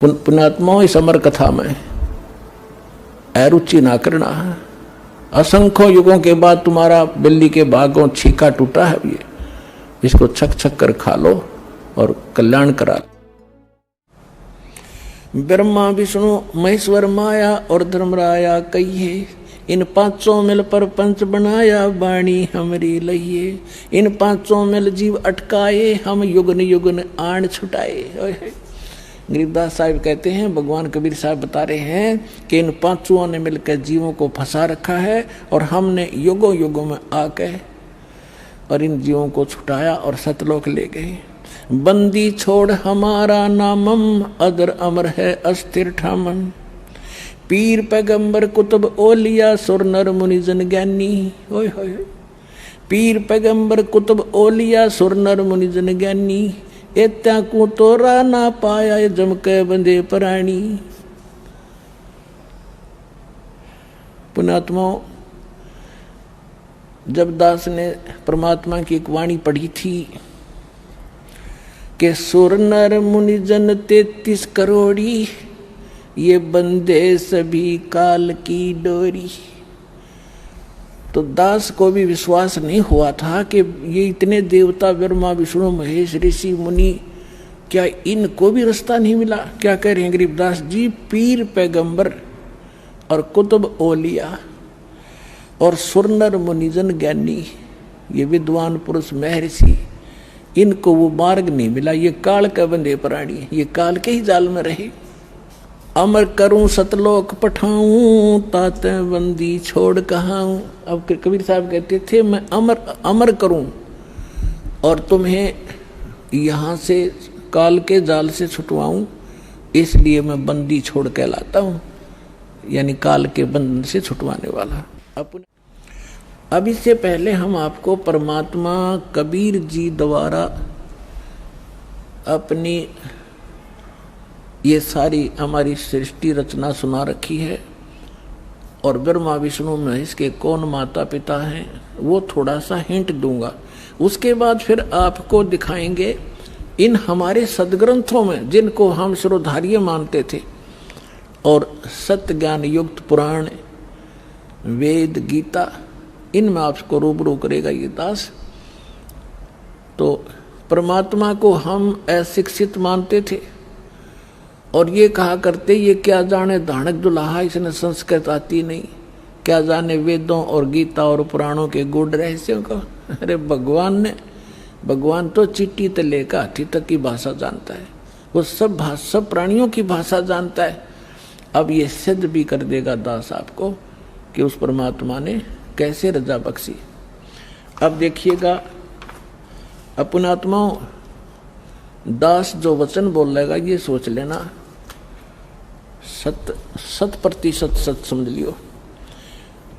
पुण्यात्माओं, इस अमर कथा में अरुचि ना करना है। असंख्यों युगों के बाद तुम्हारा बिल्ली के भागों छीका टूटा है, ये इसको छक छक कर खा लो और कल्याण करा। ब्रह्मा विष्णु महेश्वर माया और धर्मराया कहिए, इन पांचों मिल पर पंच बनाया वाणी हमरी लइए। इन पांचों मिल जीव अटकाए, हम युगन युगन आण छुटाए। गरीबदास साहब कहते हैं, भगवान कबीर साहब बता रहे हैं कि इन पांचों ने मिलकर जीवों को फंसा रखा है और हमने युगों युगों में आकर और इन जीवों को छुटाया और सतलोक ले गए। बंदी छोड़ हमारा नामम, अदर अमर है अस्थिर ठामम। पीर पैगंबर कुतुब ओलिया, सुर नर मुनि जन ज्ञानी। ओए होए, पीर पैगंबर कुतुब ओलिया, सुर नर मुनि जन ज्ञानी। एत्या को तोरा ना पाया, जम के बंदे प्राणी। पुण्यात्माओं, जब दास ने परमात्मा की एक वाणी पढ़ी थी कि सुर नर मुनि जन 33 करोड़ी, ये बंदे सभी काल की डोरी, तो दास को भी विश्वास नहीं हुआ था कि ये इतने देवता ब्रह्मा विष्णु महेश ऋषि मुनि, क्या इनको भी रास्ता नहीं मिला? क्या कह रहे हैं गरीबदास जी? पीर पैगंबर और कुतुब ओलिया और सुरनर मुनिजन ज्ञानी, ये विद्वान पुरुष महर्षि, इनको वो मार्ग नहीं मिला। ये काल का बंदे प्राणी, ये काल के ही जाल में रहे। अमर करूं सतलोक पठाऊं, ताते बंदी छोड़ कहाऊं। अब कबीर साहब कहते थे, मैं अमर करूं और तुम्हें यहाँ से काल के जाल से छुटवाऊं, इसलिए मैं बंदी छोड़ के लाता हूं, यानी काल के बंधन से छुटवाने वाला। अब इससे पहले हम आपको परमात्मा कबीर जी द्वारा अपनी ये सारी हमारी सृष्टि रचना सुना रखी है और ब्रह्मा विष्णु महेश के कौन माता पिता हैं वो थोड़ा सा हिंट दूंगा। उसके बाद फिर आपको दिखाएंगे इन हमारे सदग्रंथों में, जिनको हम शिरोधार्य मानते थे, और सत्य ज्ञान युक्त पुराण वेद गीता, इनमें आपको रूबरू करेगा ये दास। तो परमात्मा को हम अशिक्षित मानते थे और ये कहा करते, ये क्या जाने धानक दुल्हा, इसने संस्कृत आती नहीं, क्या जाने वेदों और गीता और पुराणों के गूढ़ रहस्यों का। अरे भगवान तो चिट्टी से लेकर हाथी तक की भाषा जानता है, वो सब प्राणियों की भाषा जानता है। अब ये सिद्ध भी कर देगा दास आपको कि उस परमात्मा ने कैसे रजा बख्शी। अब देखिएगा अपनात्माओं, दास जो वचन बोलेगा ये सोच लेना 100% सच समझ लियो।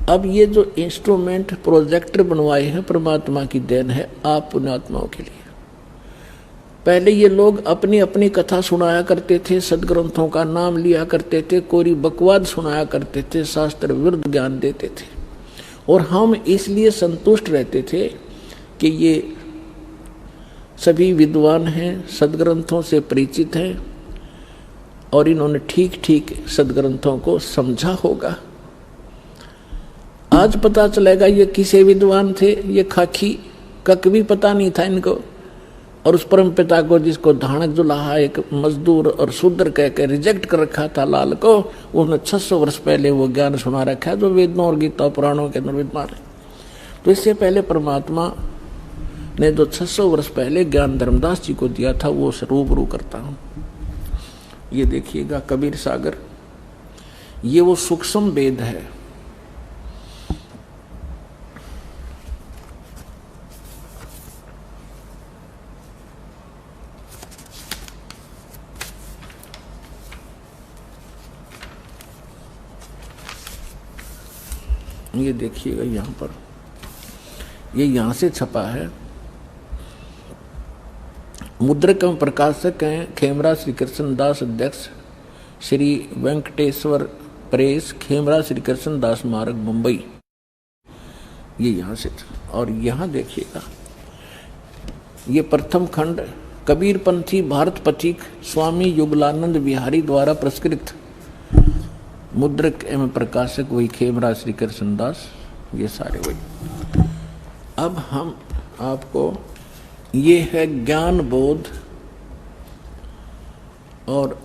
अब ये जो इंस्ट्रूमेंट प्रोजेक्टर बनवाए हैं परमात्मा की देन है आप पुण्यात्माओं के लिए। पहले ये लोग अपनी अपनी कथा सुनाया करते थे, सदग्रंथों का नाम लिया करते थे, कोरी बकवाद सुनाया करते थे, शास्त्र विरुद्ध ज्ञान देते थे, और हम इसलिए संतुष्ट रहते थे कि ये सभी विद्वान हैं, सदग्रंथों से परिचित हैं और इन्होंने ठीक ठीक सदग्रंथों को समझा होगा। आज पता चलेगा ये किसे विद्वान थे, ये खाकी कक भी पता नहीं था इनको, और उस परम पिता को जिसको धानक जुलाहा एक मजदूर और शूद्र कह के रिजेक्ट कर रखा था लाल को, उन्होंने 600 वर्ष पहले वो ज्ञान सुना रखा है जो वेदों और गीता पुराणों के अंदर विद्वान है। तो इससे पहले परमात्मा ने जो 600 वर्ष पहले ज्ञान धर्मदास जी को दिया था वो रूबरू करता हूँ। ये देखिएगा कबीर सागर, ये वो सूक्ष्म वेद है। ये देखिएगा यहाँ पर, ये यहाँ से छपा है। मुद्रक एवं प्रकाशक हैं खेमरा श्री कृष्ण दास, अध्यक्ष श्री वेंकटेश्वर प्रेस, खेमरा श्री कृष्ण दास मार्ग, मुंबई। ये यहाँ से, और यहाँ देखिएगा ये प्रथम खंड कबीरपंथी भारत पथिक स्वामी युगलानंद बिहारी द्वारा पुरस्कृत, मुद्रक एवं प्रकाशक वही खेमराज श्री कृष्णदास, ये सारे वही। अब हम आपको, ये है ज्ञान बोध और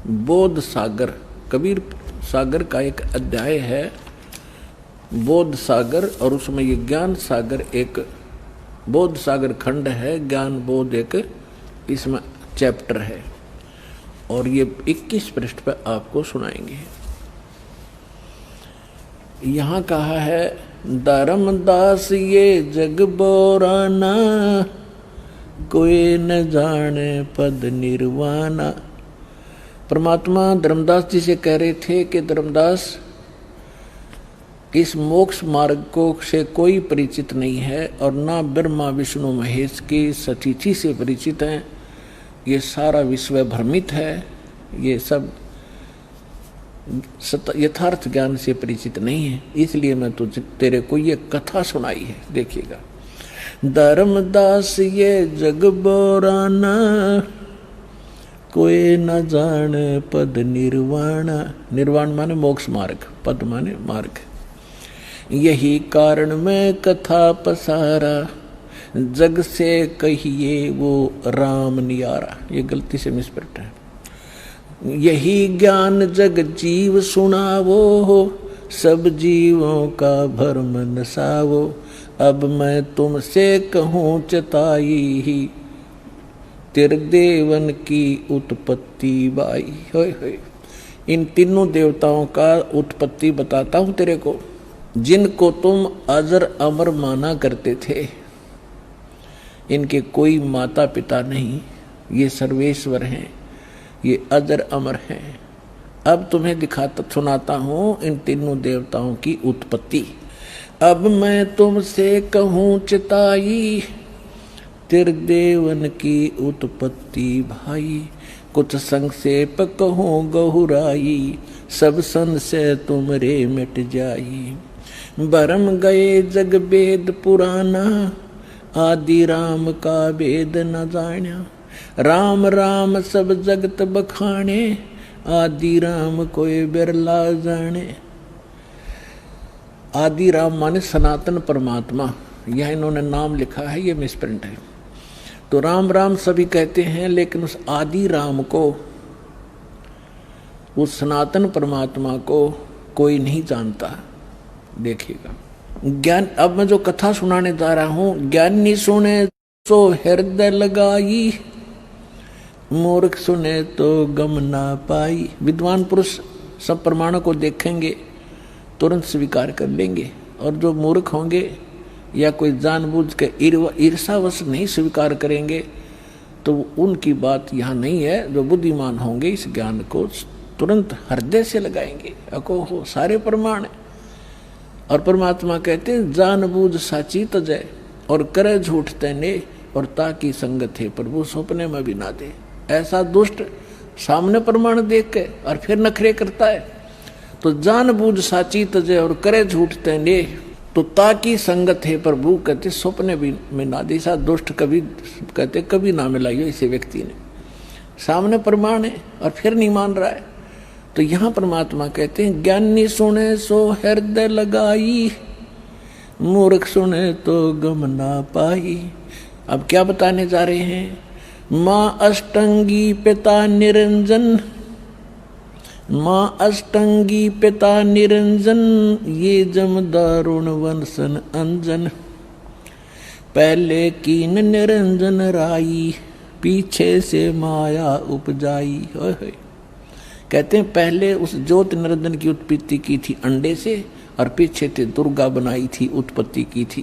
बोध सागर, कबीर सागर का एक अध्याय है बोध सागर, और उसमें ये ज्ञान सागर एक, बोध सागर खंड है, ज्ञान बोध एक इसमें चैप्टर है, और ये 21 पृष्ठ पर आपको सुनाएंगे। यहाँ कहा है, धर्मदास ये जग बोराना, कोई न जाने पद निर्वाणा। परमात्मा धर्मदास जी से कह रहे थे कि धर्मदास, इस मोक्ष मार्ग को से कोई परिचित नहीं है, और ना ब्रह्मा विष्णु महेश की सतिथि से परिचित हैं। ये सारा विश्व भ्रमित है, ये सब यथार्थ ज्ञान से परिचित नहीं है, इसलिए मैं तुझे तेरे को ये कथा सुनाई है। देखिएगा, धर्मदास ये जग बोराना, कोई न जाने पद निर्वाण। निर्वाण माने मोक्ष मार्ग, पद माने मार्ग। यही कारण मैं कथा पसारा, जग से कहिए वो राम नियारा। ये गलती से मिसप्रिंट है। यही ज्ञान जग जीव सुनावो, सब जीवों का भरम नसावो। अब मैं तुमसे कहूँ चताई ही, त्रिदेवन की उत्पत्ति बाई। होय होय, इन तीनों देवताओं का उत्पत्ति बताता हूँ तेरे को, जिनको तुम अजर अमर माना करते थे। इनके कोई माता पिता नहीं, ये सर्वेश्वर हैं, ये अजर अमर हैं। अब तुम्हें दिखाता सुनाता हूँ इन तीनों देवताओं की उत्पत्ति। अब मैं तुमसे कहूँ चिताई, त्रिदेवन की उत्पत्ति भाई। कुछ संक्षेप कहूँ गहुराई, सब संशय तुमरे मिट जाई। भरम गए जग वेद पुराना, आदि राम का वेद न जाना। राम राम सब जगत बखाने, आदि राम कोई बिरला जाने। आदि राम माने सनातन परमात्मा, यह इन्होंने नाम लिखा है, ये मिसप्रिंट है। तो राम राम सभी कहते हैं, लेकिन उस आदि राम को, उस सनातन परमात्मा को कोई नहीं जानता। देखिएगा, ज्ञान, अब मैं जो कथा सुनाने जा रहा हूं, ज्ञानी सुने तो हृदय लगाई, मूर्ख सुने तो गम ना पाई। विद्वान पुरुष सब प्रमाणों को देखेंगे, तुरंत स्वीकार कर लेंगे, और जो मूर्ख होंगे या कोई जानबूझ के ईर्षावश नहीं स्वीकार करेंगे, तो उनकी बात यहाँ नहीं है। जो बुद्धिमान होंगे इस ज्ञान को तुरंत हृदय से लगाएंगे। अको हो सारे प्रमाण। और परमात्मा कहते हैं, जानबूझ साची तजय, और करे झूठ तैने, और ताकि संगत है प्रभु सपने में भी ना दे। ऐसा दुष्ट सामने प्रमाण देख के और फिर नखरे करता है। तो जानबूझ साची तजय और करे झूठ तैने, तो ताकि संगत है प्रभु कहते सपने भी में ना दे। ऐसा दुष्ट कभी कहते कभी ना मिलाइयो इसे व्यक्ति ने। सामने प्रमाण है और फिर नहीं मान रहा है। तो यहाँ परमात्मा कहते हैं, ज्ञानी सुने सो हृदय लगाई, मूर्ख सुने तो गम ना पाई। अब क्या बताने जा रहे हैं? माँ अष्टंगी पिता निरंजन, माँ अष्टंगी पिता निरंजन, ये जम दारुण वंशन अंजन। पहले कीन निरंजन राई, पीछे से माया उपजाई। कहते हैं पहले उस ज्योत निरंजन की उत्पत्ति की थी अंडे से, और पीछे से दुर्गा बनाई थी, उत्पत्ति की थी।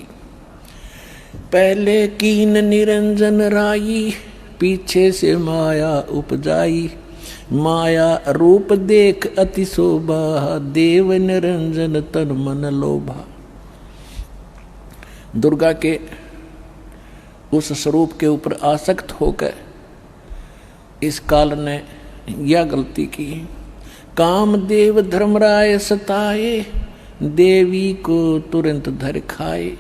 पहले कीन निरंजन राई, पीछे से माया उपजाई। माया रूप देख अति शोभा, देव निरंजन तन मन लोभा। दुर्गा के उस स्वरूप के ऊपर आसक्त होकर इस काल ने यह गलती की। कामदेव धर्मराय सताए, देवी को तुरंत धर खाए।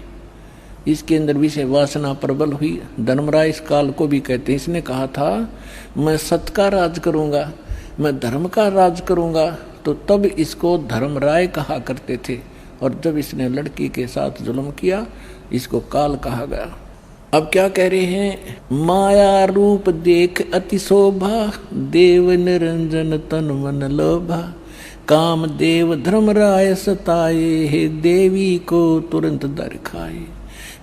इसके अंदर विषय वासना प्रबल हुई। धर्मराय इस काल को भी कहते हैं। इसने कहा था मैं सत्य का राज करूंगा, मैं धर्म का राज करूंगा, तो तब इसको धर्मराय कहा करते थे। और जब इसने लड़की के साथ जुल्म किया, इसको काल कहा गया। अब क्या कह रहे हैं? माया रूप देख अति शोभा, देव निरंजन तन मन लोभा, काम देव धर्मराय सताए, हे देवी को तुरंत दर खाए।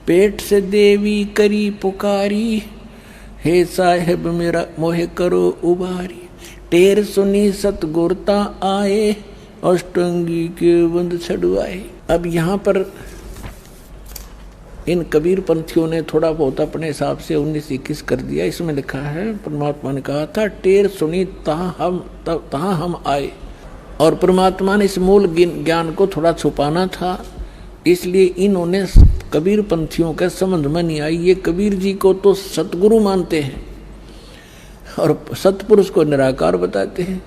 पेट से देवी करी पुकारी, हे साहेब मेरा मोहे करो उबारी। टेर सुनी सतगुरता आए, अष्टंगी के बंद छड़वाए। अब यहाँ पर इन कबीर पंथियों ने थोड़ा बहुत अपने हिसाब से 19-21 कर दिया। इसमें लिखा है परमात्मा ने कहा था टेर सुनी तहाँ हम आए, और परमात्मा ने इस मूल ज्ञान को थोड़ा छुपाना था, इसलिए इन्होंने कबीर पंथियों के समझ में नहीं आई। ये कबीर जी को तो सतगुरु मानते हैं और सतपुरुष को निराकार बताते हैं,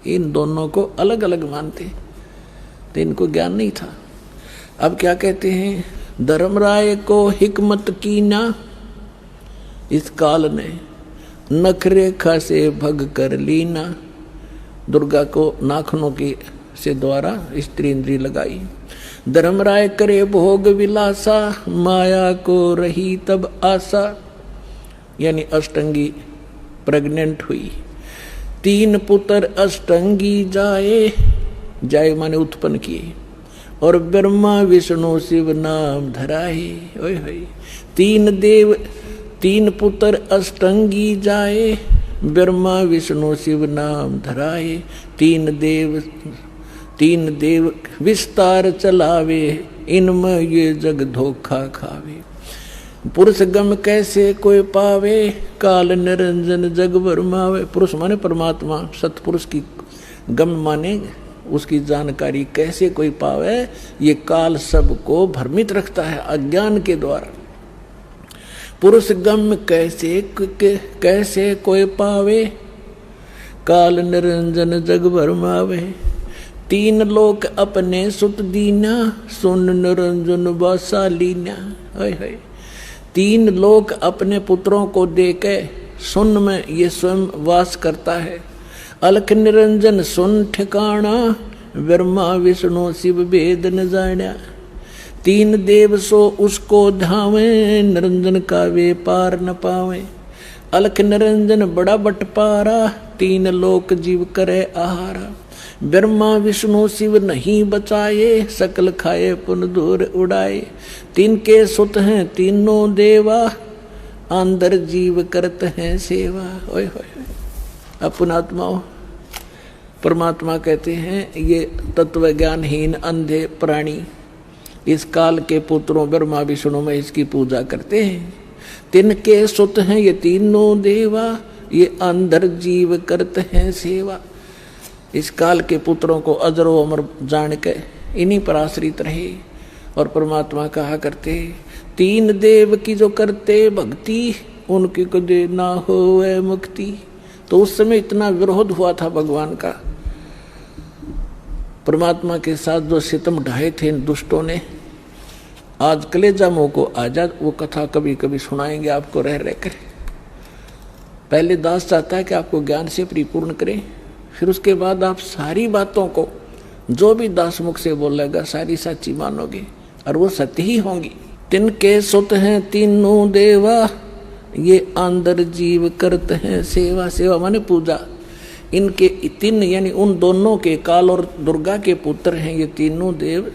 इन दोनों को अलग अलग मानते हैं, तो इनको ज्ञान नहीं था। अब क्या कहते हैं? धर्मराय को हिकमत की ना, इस काल ने नखरेखा से भग कर लीना। दुर्गा को नाखनों की से द्वारा स्त्री इंद्री लगाई। धर्मराय करे भोग विलासा, माया को रही तब आशा, यानी अष्टंगी प्रेग्नेंट हुई। 3 पुत्र अष्टंगी जाए, जाए माने उत्पन्न किए, और ब्रह्मा विष्णु शिव नाम धराए। ओए होए 3 पुत्र अष्टंगी जाए, ब्रह्मा विष्णु शिव नाम धराए। 3 देव विस्तार चलावे, इनमें ये जग धोखा खावे। पुरुष गम कैसे कोई पावे, काल निरंजन जग भरमावे। पुरुष माने परमात्मा, सतपुरुष की गम माने उसकी जानकारी कैसे कोई पावे, ये काल सबको भ्रमित रखता है अज्ञान के द्वारा। पुरुष गम कैसे कोई पावे, काल निरंजन जग भरमावे। 3 लोक अपने सुत दीना, सुन निरंजन बासा लीना। 3 लोक अपने पुत्रों को देके सुन में ये स्वयं वास करता है। अलख निरंजन सुन ठिकाना, ब्रह्मा विष्णु शिव भेद न जाना। 3 देव सो उसको धावे, निरंजन का वे पार न पावे। अलख निरंजन बड़ा बटपारा, 3 लोक जीव करे आहारा। ब्रह्मा विष्णु शिव नहीं बचाए, सकल खाए पुन दूर उड़ाए। 3 के सुत हैं तीनों देवा, अंदर जीव करते हैं सेवा। ओए होए अपनात्माओं, परमात्मा कहते हैं ये तत्व ज्ञानहीन अंधे प्राणी इस काल के पुत्रों ब्रह्मा विष्णु में इसकी पूजा करते हैं। 3 के सुत हैं ये तीनों देवा, ये अंदर जीव करते हैं सेवा। इस काल के पुत्रों को अजरो अमर जान के इन्हीं पर आश्रित रहे। और परमात्मा कहा करते 3 देव की जो करते भक्ति, उनकी कदे ना होए मुक्ति। तो उस समय इतना विरोध हुआ था भगवान का, परमात्मा के साथ जो सितम ढाए थे इन दुष्टों ने। आज कलेजा मुंह को आजाद, वो कथा कभी कभी सुनाएंगे आपको रह कर। पहले दास चाहता है कि आपको ज्ञान से परिपूर्ण करें, फिर उसके बाद आप सारी बातों को जो भी दास मुख से बोलेगा सारी सच्ची मानोगे और वो सत्य ही होंगी। 3 के सुत हैं तीनों देवा, ये अंदर जीव करते हैं सेवा। सेवा माने पूजा। इनके 3 यानी उन दोनों के, काल और दुर्गा के पुत्र हैं ये तीनों देव,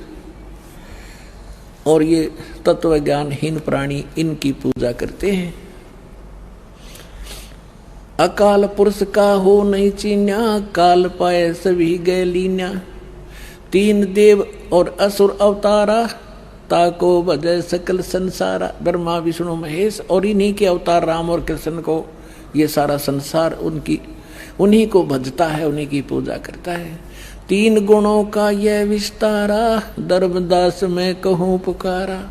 और ये तत्व ज्ञानहीन प्राणी इनकी पूजा करते हैं। अकाल पुरुष का हो नहीं चीन्या, काल पाए सभी गए लीन्या। 3 देव और असुर अवतारा, ताको भजय सकल संसारा। ब्रह्मा विष्णु महेश और इन्हीं के अवतार राम और कृष्ण को ये सारा संसार उन्हीं को भजता है, उन्हीं की पूजा करता है। 3 गुणों का यह विस्तारा, धर्मदास में कहूँ पुकारा।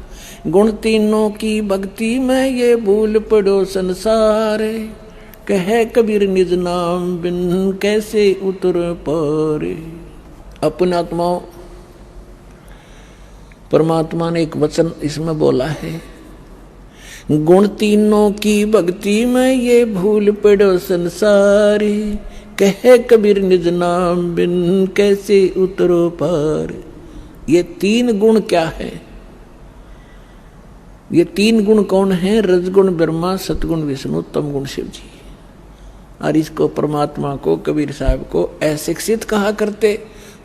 गुण तीनों की भक्ति में ये भूल पड़ो संसार। कहे कबीर निज नाम बिन कैसे उतर पारे। अपने आत्माओं, परमात्मा ने एक वचन इसमें बोला है गुण तीनों की भक्ति में ये भूल पड़ो संसार, कहे कबीर निज नाम बिन कैसे उतरो पार। ये तीन गुण क्या है? ये तीन गुण कौन है? रजगुण ब्रह्मा, सतगुण विष्णु, तमगुण शिव जी। और इसको परमात्मा को, कबीर साहब को अशिक्षित कहा करते,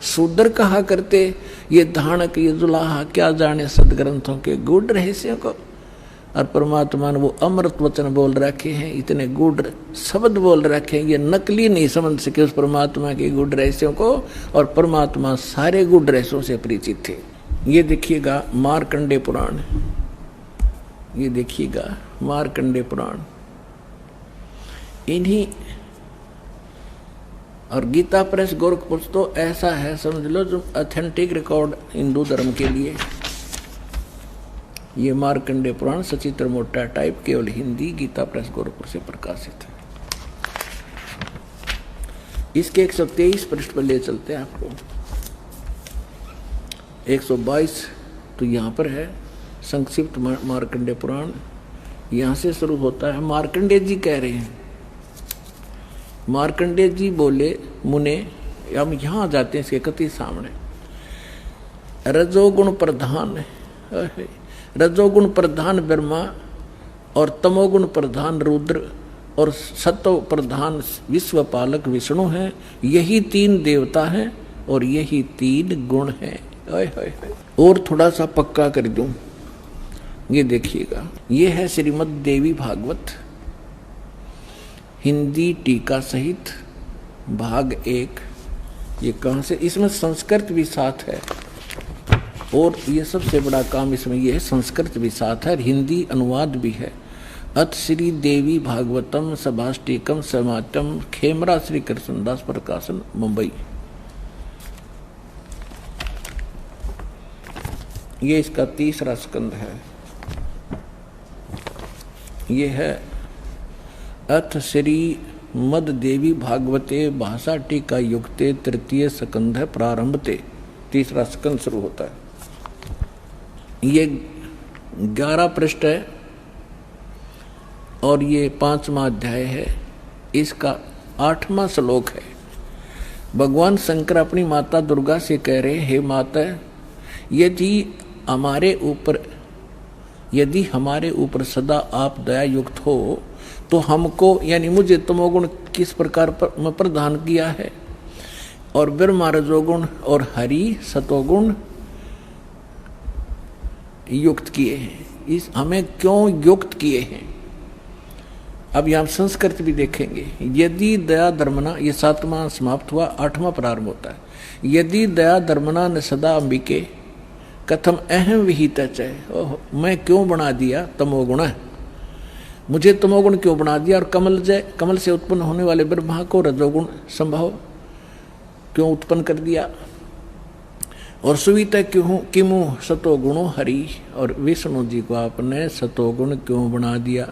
शूद्र कहा करते। ये धानक, ये जुलाहा क्या जाने सदग्रंथों के गूढ़ रहस्यों को। और परमात्मा ने वो अमृत वचन बोल रखे हैं, इतने गूढ़ शब्द बोल रखे हैं, ये नकली नहीं समझ सके उस परमात्मा के गूढ़ रहस्यों को। और परमात्मा सारे गूढ़ रहस्यों से परिचित थे। ये देखिएगा मार्कंडे पुराण, ये देखिएगा मार्कंडे पुराण, इन्हीं और गीता प्रेस गोरखपुर तो ऐसा है समझ लो जो ऑथेंटिक रिकॉर्ड हिंदू धर्म के लिए। ये मार्कंडे पुराण सचित्र मोटा टाइप, केवल हिंदी, गीता प्रेस गोरखपुर से प्रकाशित है। इसके 123 पृष्ठ पर ले चलते हैं आपको। 122 तो यहाँ पर है संक्षिप्त मार्कंडे पुराण, यहाँ से शुरू होता है। मार्कंडे जी कह रहे हैं, मार्कंडे जी बोले, मुने, हम यहाँ जाते हैं इसके कति सामने। रजोगुण प्रधान, रजोगुण प्रधान ब्रह्मा और तमोगुण प्रधान रुद्र और सत्व प्रधान विश्वपालक विष्णु हैं। यही तीन देवता हैं और यही तीन गुण हैं। और थोड़ा सा पक्का कर दूं, ये देखिएगा, ये है श्रीमद् देवी भागवत हिंदी टीका सहित भाग 1। ये कहाँ से? इसमें संस्कृत भी साथ है, और ये सबसे बड़ा काम इसमें ये है, संस्कृत भी साथ है और हिंदी अनुवाद भी है। अथ श्री देवी भागवतम सभाष्टिकम समातम, खेमरा श्री कृष्णदास प्रकाशन, मुंबई। ये इसका 3रा स्कंद है। ये है अथ श्री मद देवी भागवते भाषा टीका युक्ते 3य स्कंध है, प्रारंभते 3रा स्कंद शुरू होता है। ये 11 पृष्ठ है और ये 5वां अध्याय है। इसका 8वां श्लोक है। भगवान शंकर अपनी माता दुर्गा से कह रहे, हे माता, यदि हमारे ऊपर सदा आप दया युक्त हो तो हमको, यानी मुझे तमोगुण किस प्रकार में प्रदान किया है, और ब्रह्मा रजोगुण और हरि सतोगुण युक्त किए हैं, इस हमें क्यों युक्त किए हैं? अब यहाँ संस्कृत भी देखेंगे। यदि दया धर्मना, ये 7वां समाप्त हुआ, 8वां प्रारंभ होता है। यदि दया धर्मना न सदा अंबिके कथम अहम विहित है। मैं क्यों बना दिया तमोगुण, मुझे तमोगुण क्यों बना दिया, और कमल से उत्पन्न होने वाले ब्रह्मा को रजोगुण संभव क्यों उत्पन्न कर दिया, और सुविता क्यों किमु सतोगुणो हरि, और विष्णु जी को आपने सतोगुण क्यों बना दिया।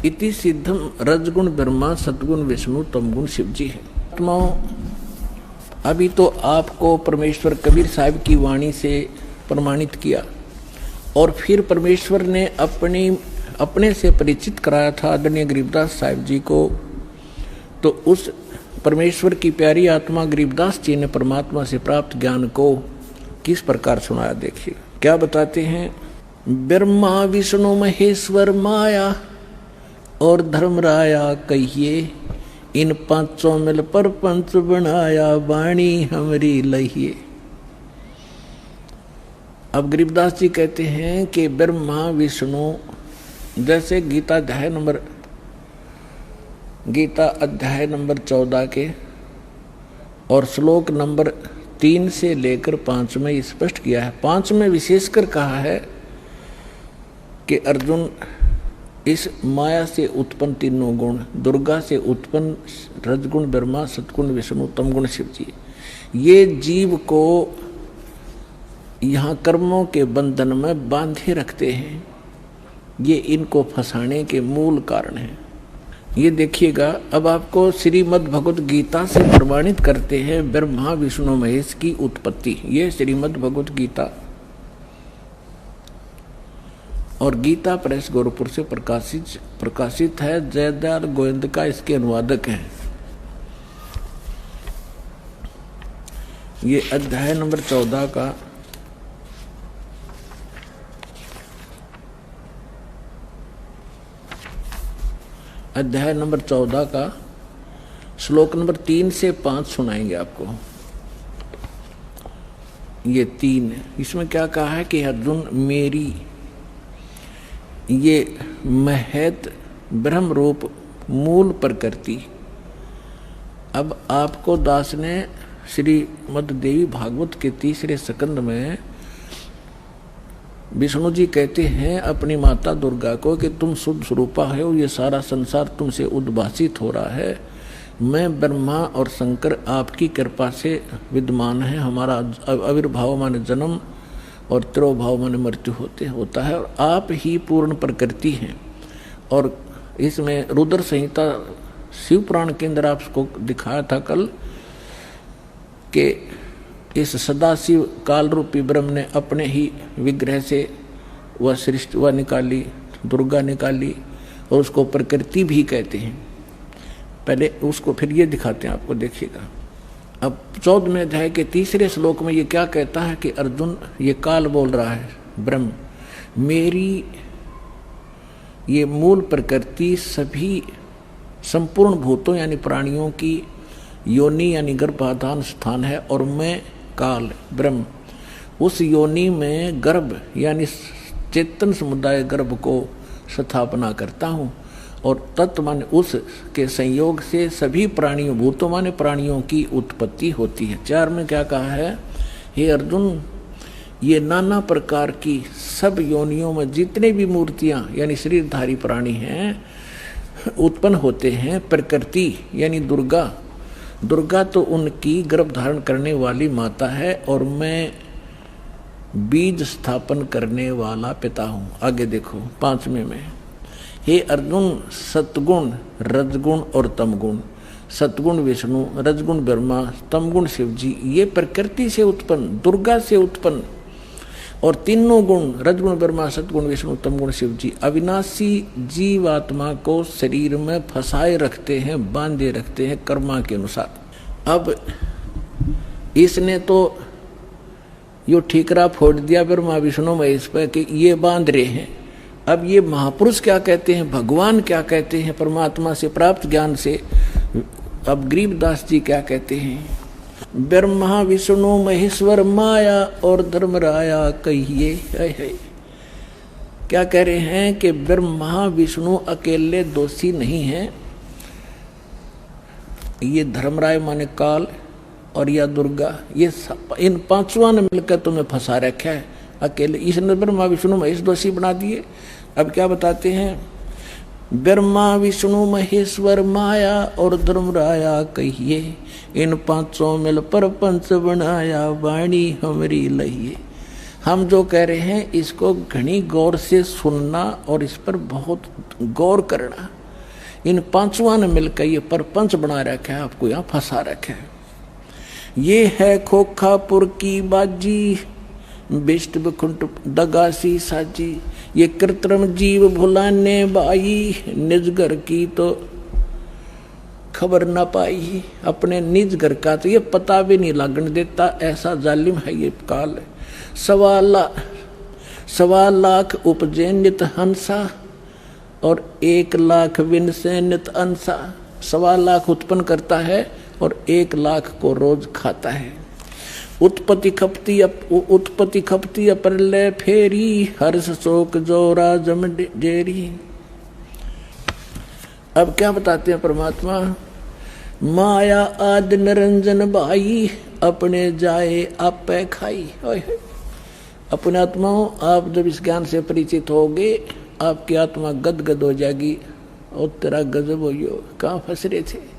इति सिद्धम रजगुण ब्रह्मा सतगुण विष्णु तमगुण शिव जी है। आत्माओं, अभी तो आपको परमेश्वर कबीर साहब की वाणी से प्रमाणित किया, और फिर परमेश्वर ने अपने से परिचित कराया था आदरणीय गरीबदास साहिब जी को। तो उस परमेश्वर की प्यारी आत्मा गरीबदास जी ने परमात्मा से प्राप्त ज्ञान को किस प्रकार सुनाया। देखिए क्या बताते हैं। ब्रह्मा विष्णु महेश्वर माया और धर्मराया कहिए, इन पांचों मिल पर पंच बनाया, वाणी हमरी लहिए। अब गरीबदास जी कहते हैं कि ब्रह्मा विष्णु, जैसे गीता अध्याय नंबर 14 के और श्लोक नंबर 3 से लेकर 5 में स्पष्ट किया है। 5 में विशेषकर कहा है कि अर्जुन, इस माया से उत्पन्न तीनों गुण, दुर्गा से उत्पन्न रजगुण ब्रह्मा, सतगुण विष्णु, तमगुण शिव जी, ये जीव को यहाँ कर्मों के बंधन में बांधे रखते हैं। ये इनको फंसाने के मूल कारण है। ये देखिएगा, अब आपको श्रीमद् भगवत गीता से प्रमाणित करते हैं ब्रह्मा विष्णु महेश की उत्पत्ति। ये श्रीमद् भगवत गीता, और गीता प्रेस गोरखपुर से प्रकाशित है। जयदयाल गोविंदका इसके अनुवादक हैं। ये अध्याय नंबर 14 का श्लोक नंबर 3 से 5 सुनाएंगे आपको। ये 3 इसमें क्या कहा है कि अर्जुन मेरी ये महत ब्रह्म रूप मूल प्रकृति। अब आपको दास ने श्रीमद् देवी भागवत के 3रे स्कंद में विष्णु जी कहते हैं अपनी माता दुर्गा को कि तुम शुद्ध स्वरूपा हो, ये सारा संसार तुमसे उद्भासित हो रहा है। मैं ब्रह्मा और शंकर आपकी कृपा से विद्यमान है। हमारा आविर्भाव माने जन्म और तिरोभाव माने मृत्यु होता है और आप ही पूर्ण प्रकृति हैं। और इसमें रुद्र संहिता शिव पुराण के अंदर आपको दिखाया था कल कि इस सदाशिव काल रूपी ब्रह्म ने अपने ही विग्रह से वह सृष्टि वह निकाली, दुर्गा निकाली, और उसको प्रकृति भी कहते हैं। पहले उसको फिर ये दिखाते हैं आपको, देखिएगा। अब 14वें अध्याय के 3रे श्लोक में ये क्या कहता है कि अर्जुन ये काल बोल रहा है ब्रह्म, मेरी ये मूल प्रकृति सभी संपूर्ण भूतों यानी प्राणियों की योनि यानी गर्भाधान स्थान है, और मैं काल ब्रह्म उस योनि में गर्भ यानी चेतन समुदाय गर्भ को स्थापना करता हूँ, और तत्व माने उस के संयोग से सभी प्राणियों भूतों माने प्राणियों की उत्पत्ति होती है। 4 में क्या कहा है, हे अर्जुन ये नाना प्रकार की सब योनियों में जितने भी मूर्तियाँ यानी शरीरधारी प्राणी हैं उत्पन्न होते हैं। प्रकृति यानी दुर्गा तो उनकी गर्भ धारण करने वाली माता है, और मैं बीज स्थापन करने वाला पिता हूँ। आगे देखो 5वें में, हे अर्जुन सतगुण रजगुण और तमगुण, सतगुण विष्णु, रजगुण ब्रह्मा, तमगुण शिव जी, ये प्रकृति से उत्पन्न दुर्गा से उत्पन्न, और तीनों गुण रजगुण ब्रह्मा सतगुण विष्णु तमगुण शिव जी अविनाशी जीवात्मा को शरीर में फंसाए रखते हैं, बांधे रखते हैं कर्मा के अनुसार। अब इसने तो यो ठीकरा फोड़ दिया ब्रह्मा विष्णु महेश पे कि ये बांध रहे हैं। अब ये महापुरुष क्या कहते हैं, भगवान क्या कहते हैं परमात्मा से प्राप्त ज्ञान से, अब गरीबदास जी क्या कहते हैं, ब्रह्मा विष्णु महेश्वर माया और धर्मराया कहिए। क्या कह रहे हैं कि ब्रह्मा विष्णु अकेले दोषी नहीं हैं, ये धर्मराय माने काल और या दुर्गा, ये इन 5वां ने मिलकर तुम्हें फंसा रखा है अकेले। इसने ब्रह्मा विष्णु महेश दोषी बना दिए। अब क्या बताते हैं, ब्रह्मा विष्णु महेश्वर माया और धर्मराया कहिए, इन 5 मिल पर पंच बनाया वाणी हमरी लहिए। हम जो कह रहे हैं इसको घनी गौर से सुनना और इस पर बहुत गौर करना। इन 5वां ने मिलकर ये परपंच बना रखा है, आपको यहाँ फंसा रखा है। ये है खोखापुर की बाजी, बिष्ट बखुंट दगासी साजी, ये कृत्रिम जीव भुलाने बाई, निज घर की तो खबर न पाई। अपने निज घर का तो ये पता भी नहीं लगने देता, ऐसा जालिम है ये काल। 1.25 लाख उपजे नित हंसा और 1 लाख विन से नित अंसा। 1.25 लाख उत्पन्न करता है और 1 लाख को रोज खाता है। उत्पत्ति खपती अप्रलय फेरी, हर्ष शोक जोरा जम जेरी। अब क्या बताते हैं परमात्मा, माया आदि निरंजन भाई, अपने जाए आप खाई। अपने आत्माओं आप जब इस ज्ञान से परिचित होगे आपकी आत्मा गदगद हो जाएगी, और तेरा गजब हो, कहाँ फंस रहे थे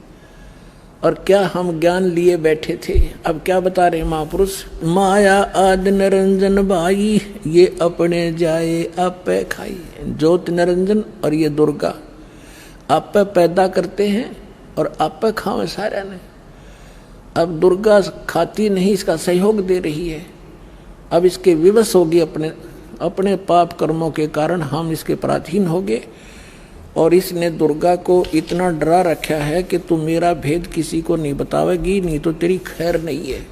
और क्या हम ज्ञान लिए बैठे थे। अब क्या बता रहे महापुरुष, माया आदि निरंजन भाई, ये अपने जाए आप खाई। ज्योति निरंजन और ये दुर्गा आप पैदा करते हैं और आप खाओ सारा ने। अब दुर्गा खाती नहीं, इसका सहयोग दे रही है। अब इसके विवश होगी अपने अपने पाप कर्मों के कारण हम इसके पराधीन हो गए और इसने दुर्गा को इतना डरा रखा है कि तू मेरा भेद किसी को नहीं बतावेगी, नहीं तो तेरी खैर नहीं है।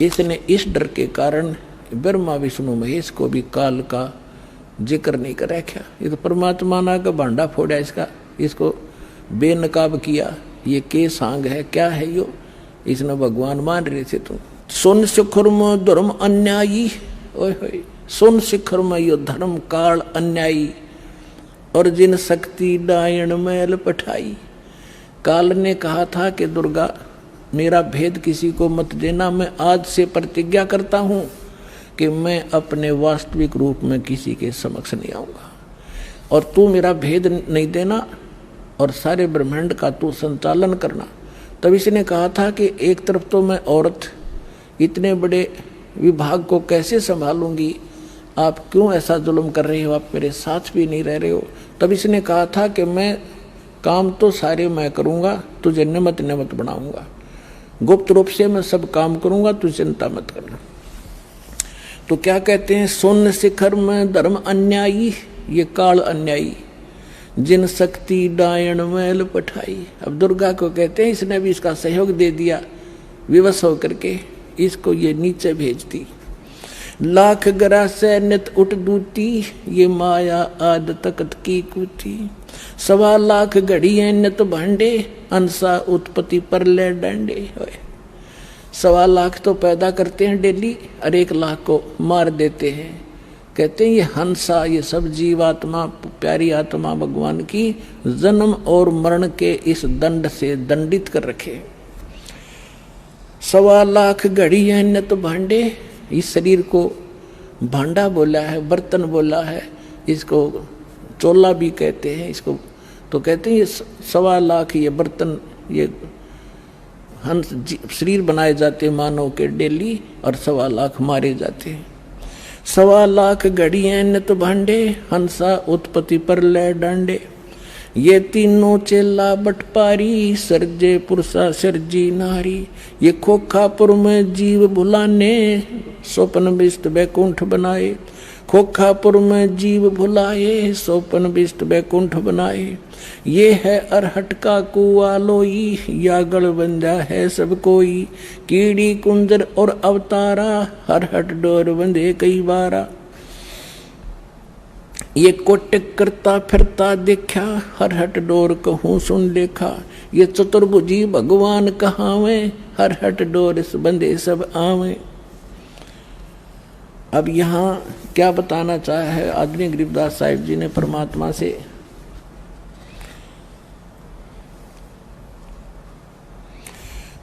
इसने इस डर के कारण ब्रह्मा विष्णु महेश को भी काल का जिक्र नहीं कर रखा। ये तो परमात्मा ना का भांडा फोड़ा इसका, इसको बेनकाब किया। ये के सांग है, क्या है यो, इसने भगवान मान रहे थे तुम। सुन शिखर में धर्म अन्यायी, ओए सुन शिखर में यो धर्म काल अन्यायी, और जिन शक्ति डायन मैल पठाई। काल ने कहा था कि दुर्गा मेरा भेद किसी को मत देना, मैं आज से प्रतिज्ञा करता हूं कि मैं अपने वास्तविक रूप में किसी के समक्ष नहीं आऊंगा और तू मेरा भेद नहीं देना और सारे ब्रह्मांड का तू संचालन करना। तब इसने कहा था कि एक तरफ तो मैं औरत इतने बड़े विभाग को कैसे संभालूंगी, आप क्यों ऐसा जुल्म कर रहे हो, आप मेरे साथ भी नहीं रह रहे हो। तब इसने कहा था कि मैं काम तो सारे मैं करूंगा, तुझे निमत निमत बनाऊंगा, गुप्त रूप से मैं सब काम करूंगा, तू चिंता मत करना। तो क्या कहते हैं, सुन शिखर में धर्म अन्यायी, ये काल अन्यायी, जिन शक्ति डायन मैल पठाई। अब दुर्गा को कहते हैं इसने भी इसका सहयोग दे दिया, विवश होकर के इसको ये नीचे भेज दी। लाख गरा से नित उठ दूती, ये माया आद तकत की कूती। 1.25 लाख घड़ियां नित भांडे, अंसा उत्पत्ति पर ले डांडे। 1.25 लाख तो पैदा करते हैं डेली और 1 लाख को मार देते हैं। कहते हैं ये हंसा, ये सब जीवात्मा, प्यारी आत्मा भगवान की जन्म और मरण के इस दंड से दंडित कर रखे। 1.25 लाख घड़ियां नित भांडे, इस शरीर को भांडा बोला है, बर्तन बोला है, इसको चोला भी कहते हैं इसको। तो कहते हैं ये 1.25 लाख ये बर्तन, ये हंस शरीर बनाए जाते मानव के डेली और 1.25 लाख मारे जाते हैं। 1.25 लाख घड़ियां नित भांडे, हंसा उत्पत्ति पर ले डांडे। ये तीनों चेला बटपारी, सर्जे पुरुषा सर्जी नारी। ये खोखापुर में जीव भुलाने, स्वप्न विष्ट बैकुंठ बनाए। खोखापुर में जीव भुलाए, स्वप्न विष्ट बैकुंठ बनाए। ये है अरहट का कुआ लोई, या गढ़ बंधा है सब कोई। कीड़ी कुंजर और अवतारा, हरहट डोर बंधे कई बारा। ये कोटिक करता फिरता देखा, हरहट डोर कहूँ सुन देखा। ये चतुर्भुजी भगवान कहावे, हरहट डोर बंधे सब आवे। अब यहाँ क्या बताना चाहा है आदरणीय गरीबदास साहिब जी ने परमात्मा से,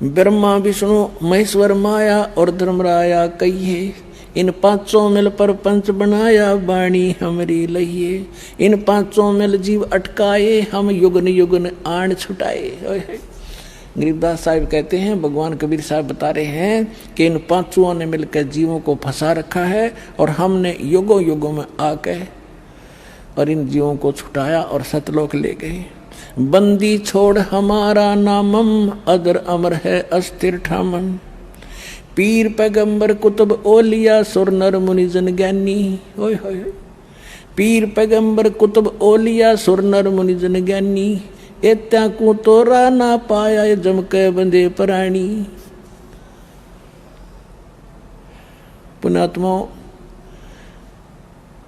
ब्रह्मा विष्णु महेश्वर माया और धर्मराया कहिए। इन 500 मिल पर पंच बनाया, वाणी हमरी लइए। इन 500 मिल जीव अटकाए, हम युगन युगन आण छुटाए। गरीबदास साहिब कहते हैं, भगवान कबीर साहब बता रहे हैं कि इन 500 ने मिलकर जीवों को फंसा रखा है और हमने युगों युगों में आके और इन जीवों को छुटाया और सतलोक ले गए। बंदी छोड़ हमारा नामम, अदर अमर है अस्थिर ठामन। पीर पैगंबर कुतुब ओलिया, सुर नर मुनिजन ज्ञानी। ओए होए, पीर पैगंबर कुतुब ओलिया, सुर नर मुनिजन ज्ञानी। एत्या को तोरा ना पाया, जम के बंदे प्राणी। पुण्यात्माओं,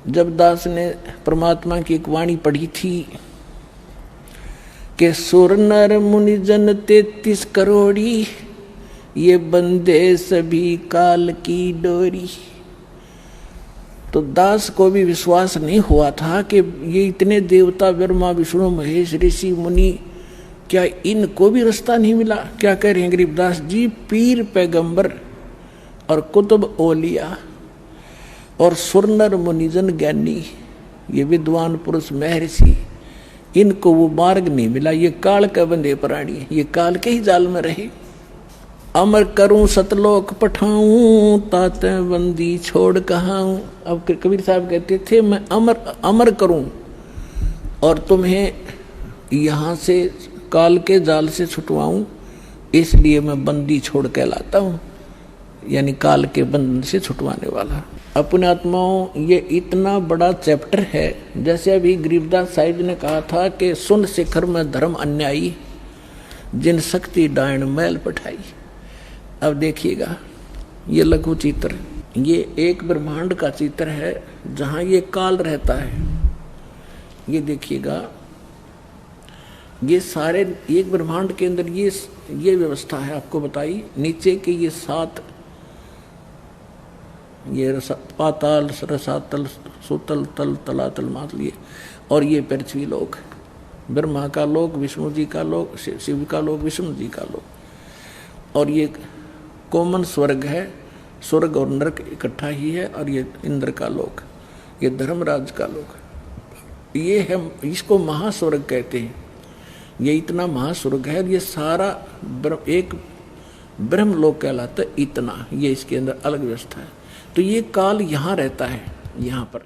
जब दास ने परमात्मा की एक वाणी पढ़ी थी कि सुर नर मुनिजन 33 करोड़ी, ये बंदे सभी काल की डोरी। तो दास को भी विश्वास नहीं हुआ था कि ये इतने देवता ब्रह्मा विष्णु महेश ऋषि मुनि, क्या इनको भी रास्ता नहीं मिला। क्या कह रहे हैं गरीबदास जी, पीर पैगंबर और कुतुब ओलिया और सुरनर मुनिजन ज्ञानी, ये विद्वान पुरुष महर्षि, इनको वो मार्ग नहीं मिला। ये काल का बंदे प्राणी, ये काल के ही जाल में रहे। अमर करूं सतलोक पठाऊं, ताते बंदी छोड़ कहाऊं। अब कबीर साहब कहते थे, मैं अमर करूं और तुम्हें यहाँ से काल के जाल से छुटवाऊं, इसलिए मैं बंदी छोड़ के लाता हूँ। यानी काल के बंधन से छुटवाने वाला। अपने आत्माओं, ये इतना बड़ा चैप्टर है। जैसे अभी गरीबदास साहिब ने कहा था कि सुन शिखर में धर्म अन्यायी, जिन शक्ति डायन मैल पठाई। अब देखिएगा ये लघु चित्र, ये एक ब्रह्मांड का चित्र है जहां ये काल रहता है। ये देखिएगा, ये सारे एक ब्रह्मांड के अंदर ये व्यवस्था है आपको बताई। नीचे के ये 7, ये पाताल, रसातल, सुतल, तल, तलातल, मातल, और ये पृथ्वी लोक, ब्रह्मा का लोक, विष्णु जी का लोक, शिव का लोक, विष्णु जी का लोक। और ये कॉमन स्वर्ग है, स्वर्ग और नरक इकट्ठा ही है। और ये इंद्र का लोक, ये धर्मराज का लोक, ये है, इसको महास्वर्ग कहते हैं। ये इतना महास्वर्ग है, ये सारा एक ब्रह्म लोक कहलाता है। इतना ये इसके अंदर अलग व्यवस्था है। तो ये काल यहाँ रहता है, यहाँ पर